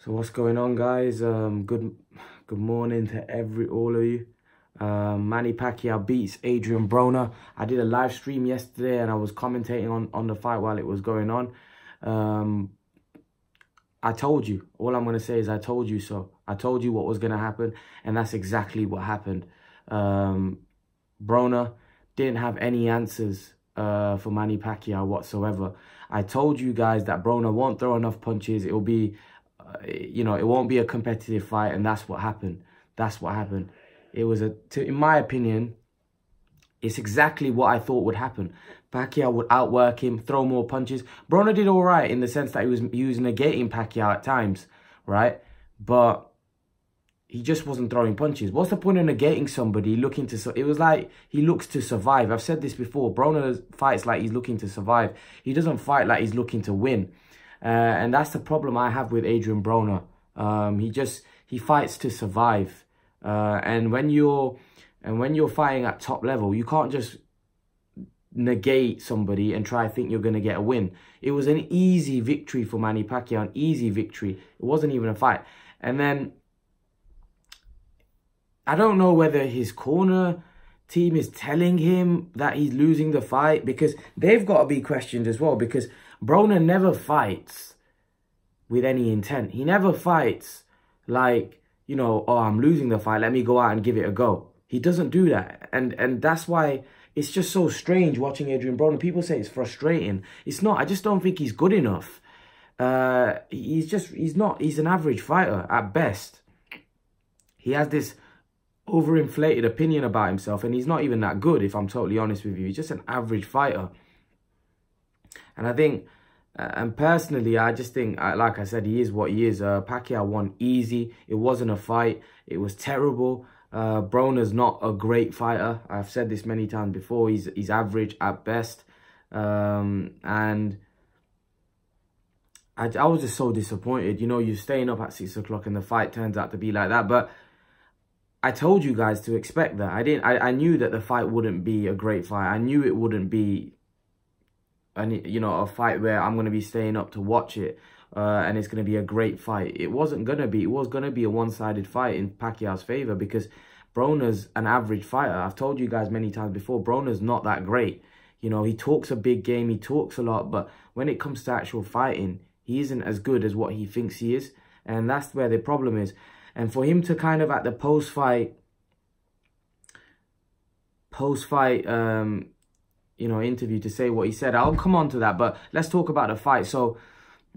So what's going on, guys? Good morning to all of you. Manny Pacquiao beats Adrein Broner. I did a live stream yesterday and I was commentating on the fight while it was going on. I told you. All I'm going to say is I told you so. I told you what was going to happen, and that's exactly what happened. Broner didn't have any answers for Manny Pacquiao whatsoever. I told you guys that Broner won't throw enough punches. It'll be, it won't be a competitive fight, and that's what happened. That's what happened. It was in my opinion, it's exactly what I thought would happen. Pacquiao would outwork him, throw more punches. Broner did all right in the sense that he was negating Pacquiao at times, right? But he just wasn't throwing punches. What's the point of negating somebody looking to... It was like he looks to survive. I've said this before. Broner fights like he's looking to survive. He doesn't fight like he's looking to win. And that's the problem I have with Adrein Broner. He fights to survive. And when you're fighting at top level, you can't just negate somebody and try to think you're going to get a win. It was an easy victory for Manny Pacquiao, an easy victory. It wasn't even a fight. And then I don't know whether his corner team is telling him that he's losing the fight, because they've got to be questioned as well, because Broner never fights with any intent. He never fights like, oh, I'm losing the fight, let me go out and give it a go. He doesn't do that. And that's why it's just so strange watching Adrein Broner. People say it's frustrating. It's not. I just don't think he's good enough. He's not. He's an average fighter at best. He has this overinflated opinion about himself, and he's not even that good, if I'm totally honest with you. He's just an average fighter. And I think, and personally, I just think, like I said, he is what he is. Pacquiao won easy. It wasn't a fight. It was terrible. Broner's not a great fighter. I've said this many times before. He's average at best. And I was just so disappointed. You're staying up at 6 o'clock and the fight turns out to be like that. But I told you guys to expect that. I knew that the fight wouldn't be a great fight. I knew it wouldn't be a fight where I'm going to be staying up to watch it. And it's going to be a great fight. It wasn't going to be. It was going to be a one-sided fight in Pacquiao's favor, because Broner's an average fighter. I've told you guys many times before, Broner's not that great. He talks a big game, he talks a lot, but when it comes to actual fighting, he isn't as good as what he thinks he is. And that's where the problem is. And for him to kind of at the post-fight, interview to say what he said, I'll come on to that, but let's talk about the fight. So,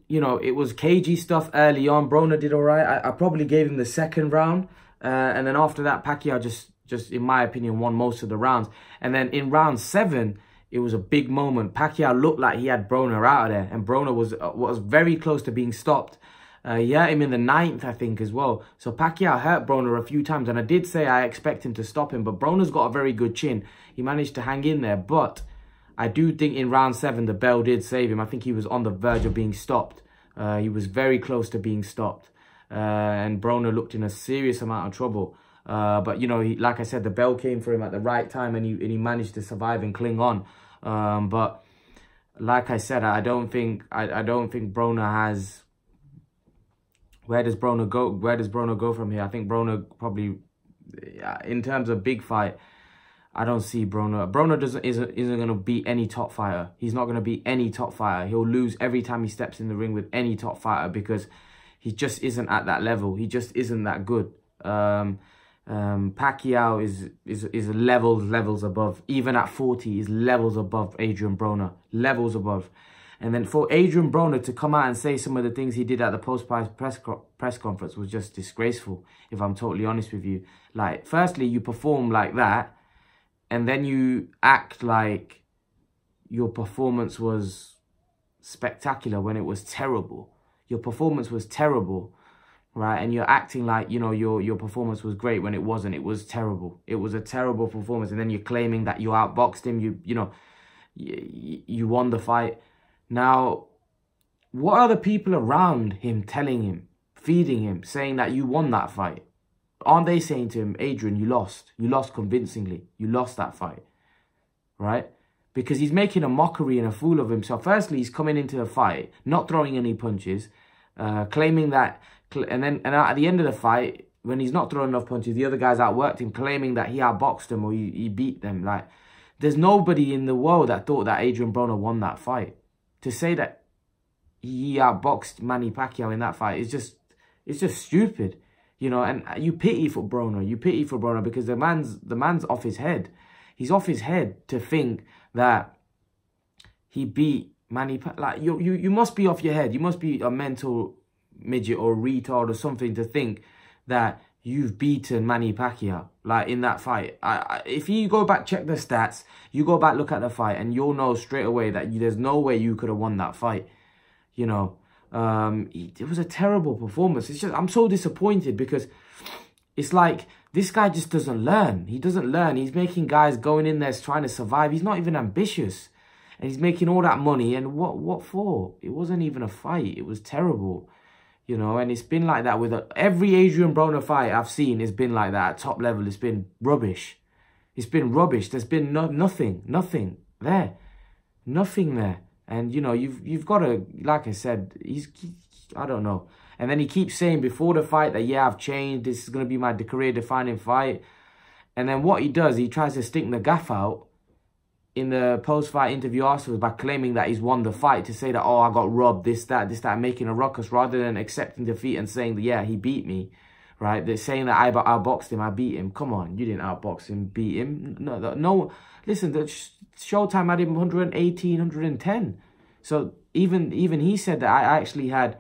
it was cagey stuff early on. Broner did all right. I probably gave him the second round. And then after that, Pacquiao just, in my opinion, won most of the rounds. And then in round 7, it was a big moment. Pacquiao looked like he had Broner out of there. And Broner was very close to being stopped. He hurt him in the 9th, I think, as well. So Pacquiao hurt Broner a few times. And I did say I expect him to stop him. But Broner's got a very good chin. He managed to hang in there. But I do think in round 7, the bell did save him. I think he was on the verge of being stopped. He was very close to being stopped. And Broner looked in a serious amount of trouble. But, like I said, the bell came for him at the right time, and he managed to survive and cling on. But like I said, I don't think Broner has... Where does Broner go? Where does Broner go from here? I think Broner probably, in terms of big fight, I don't see Broner. Broner isn't going to beat any top fighter. He's not going to beat any top fighter. He'll lose every time he steps in the ring with any top fighter, because he just isn't at that level. He just isn't that good. Pacquiao is levels above. Even at 40, is levels above Adrein Broner. Levels above. And then for Adrein Broner to come out and say some of the things he did at the post-fight press conference was just disgraceful, if I'm totally honest with you. Like, firstly, you perform like that, and then you act like your performance was spectacular when it was terrible. Your performance was terrible, right? And you're acting like, your performance was great when it wasn't. It was terrible. It was a terrible performance. And then you're claiming that you outboxed him. You won the fight. Now, what are the people around him telling him, feeding him, saying that you won that fight? Aren't they saying to him, Adrein, you lost. You lost convincingly. You lost that fight, right? Because he's making a mockery and a fool of himself. Firstly, he's coming into the fight, not throwing any punches, claiming that And at the end of the fight, when he's not throwing enough punches, the other guys outworked him, claiming that he outboxed them or he beat them. Like, there's nobody in the world that thought that Adrein Broner won that fight. To say that he outboxed Manny Pacquiao in that fight is just stupid, you know. And you pity for Broner. You pity for Broner because the man's off his head. He's off his head to think that he beat Manny Pacquiao. Like, you must be off your head. You must be a mental midget or retard or something to think that you've beaten Manny Pacquiao, like, in that fight. If you go back, check the stats, you go back, look at the fight, and you'll know straight away that there's no way you could have won that fight, you know. It was a terrible performance. It's just, I'm so disappointed because it's like, this guy just doesn't learn. He doesn't learn. He's making guys going in there trying to survive. He's not even ambitious. And he's making all that money. And what for? It wasn't even a fight. It was terrible. You know, and it's been like that with every Adrein Broner fight I've seen. Has been like that at top level. It's been rubbish. It's been rubbish. There's been nothing there. Nothing there. And, you know, you've got to, like I said, I don't know. And then he keeps saying before the fight that, yeah, I've changed. This is going to be my career-defining fight. And then what he does, he tries to stick the gaff out in the post-fight interview afterwards by claiming that he's won the fight, to say that, oh, I got robbed, this, that, making a ruckus, rather than accepting defeat and saying that, yeah, he beat me, right? They're saying that I outboxed him, I beat him. Come on, you didn't outbox him, beat him. No. Listen, the Showtime had him 118, 110. So even he said that I actually had,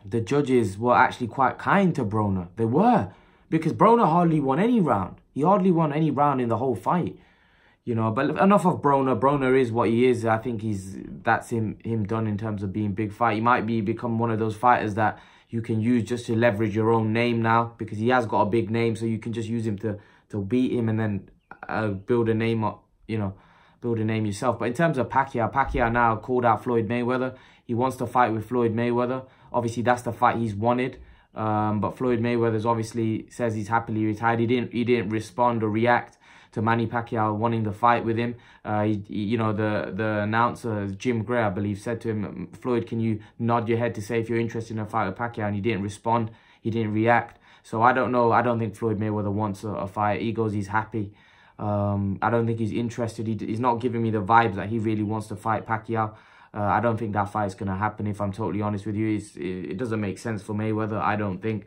the judges were actually quite kind to Broner. They were, because Broner hardly won any round. He hardly won any round in the whole fight. You know, but enough of Broner. Broner is what he is. I think that's him done in terms of being big fight. He might become one of those fighters that you can use just to leverage your own name now, because he has got a big name, so you can just use him to beat him and then build a name up, you know, build a name yourself. But in terms of Pacquiao now called out Floyd Mayweather. He wants to fight with Floyd Mayweather. Obviously, that's the fight he's wanted. But Floyd Mayweather's obviously says he's happily retired. He didn't respond or react to Manny Pacquiao wanting to fight with him. You know, the announcer, Jim Gray, I believe, said to him, Floyd, can you nod your head to say if you're interested in a fight with Pacquiao? And he didn't respond. He didn't react. So I don't know. I don't think Floyd Mayweather wants a fight. He goes, he's happy. I don't think he's interested. He's not giving me the vibes that he really wants to fight Pacquiao. I don't think that fight's going to happen, if I'm totally honest with you. It doesn't make sense for Mayweather, I don't think.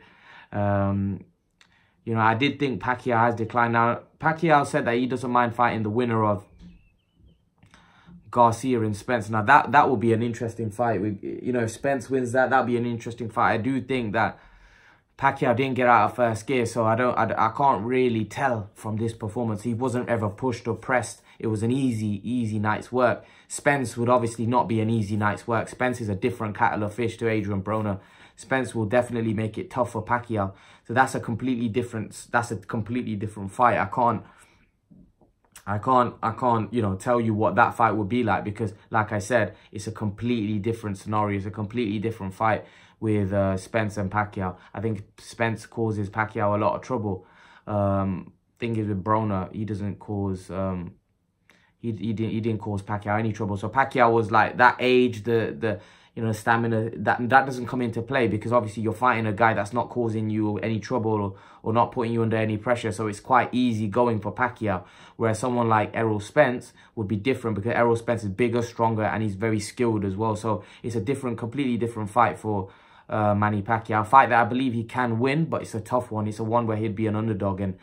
You know, I did think Pacquiao has declined. Now, Pacquiao said that he doesn't mind fighting the winner of Garcia and Spence. Now, that will be an interesting fight. You know, if Spence wins that'll be an interesting fight. I do think that Pacquiao didn't get out of first gear, so I can't really tell from this performance. He wasn't ever pushed or pressed. It was an easy night's work. Spence would obviously not be an easy night's work. Spence is a different kettle of fish to Adrein Broner. Spence will definitely make it tough for Pacquiao. So that's a completely different fight. I can't, you know, tell you what that fight would be like, because, like I said, it's a completely different scenario. It's a completely different fight with Spence and Pacquiao. I think Spence causes Pacquiao a lot of trouble. Thing is with Broner, he doesn't cause he didn't cause Pacquiao any trouble. So Pacquiao was like that age, the you know, stamina, that doesn't come into play, because obviously you're fighting a guy that's not causing you any trouble or not putting you under any pressure. So it's quite easy going for Pacquiao. Whereas someone like Errol Spence would be different, because Errol Spence is bigger, stronger, and he's very skilled as well. So it's a completely different fight for Manny Pacquiao. A fight that I believe he can win, but it's a tough one. It's a one where he'd be an underdog. And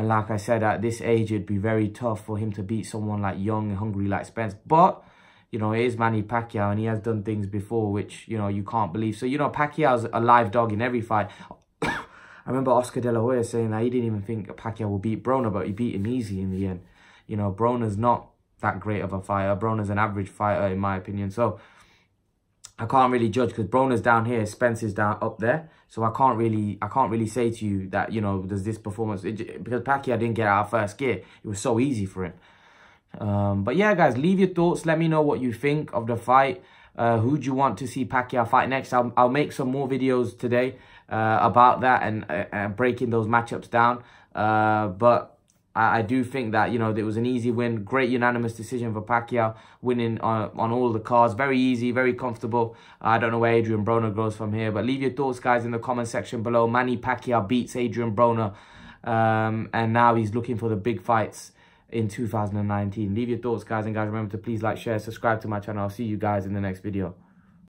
like I said, at this age, it'd be very tough for him to beat someone like young and hungry like Spence. But, you know, it is Manny Pacquiao, and he has done things before which, you know, you can't believe. So, you know, Pacquiao's a live dog in every fight. I remember Oscar De La Hoya saying that he didn't even think Pacquiao would beat Broner, but he beat him easy in the end. You know, Broner's not that great of a fighter. Broner's an average fighter, in my opinion. So I can't really judge, because Broner's down here, Spence is down up there. So I can't really say to you that, you know, does this performance, because Pacquiao didn't get out of first gear. It was so easy for him. But yeah, guys, leave your thoughts. Let me know what you think of the fight. Who do you want to see Pacquiao fight next? I'll make some more videos today about that and breaking those matchups down. But I do think that, you know, it was an easy win. Great unanimous decision for Pacquiao, winning on all the cards. Very easy, very comfortable. I don't know where Adrein Broner goes from here, but leave your thoughts, guys, in the comment section below. Manny Pacquiao beats Adrein Broner, and now he's looking for the big fights in 2019. Leave your thoughts, guys, and guys, remember to please like, share, subscribe to my channel. I'll see you guys in the next video.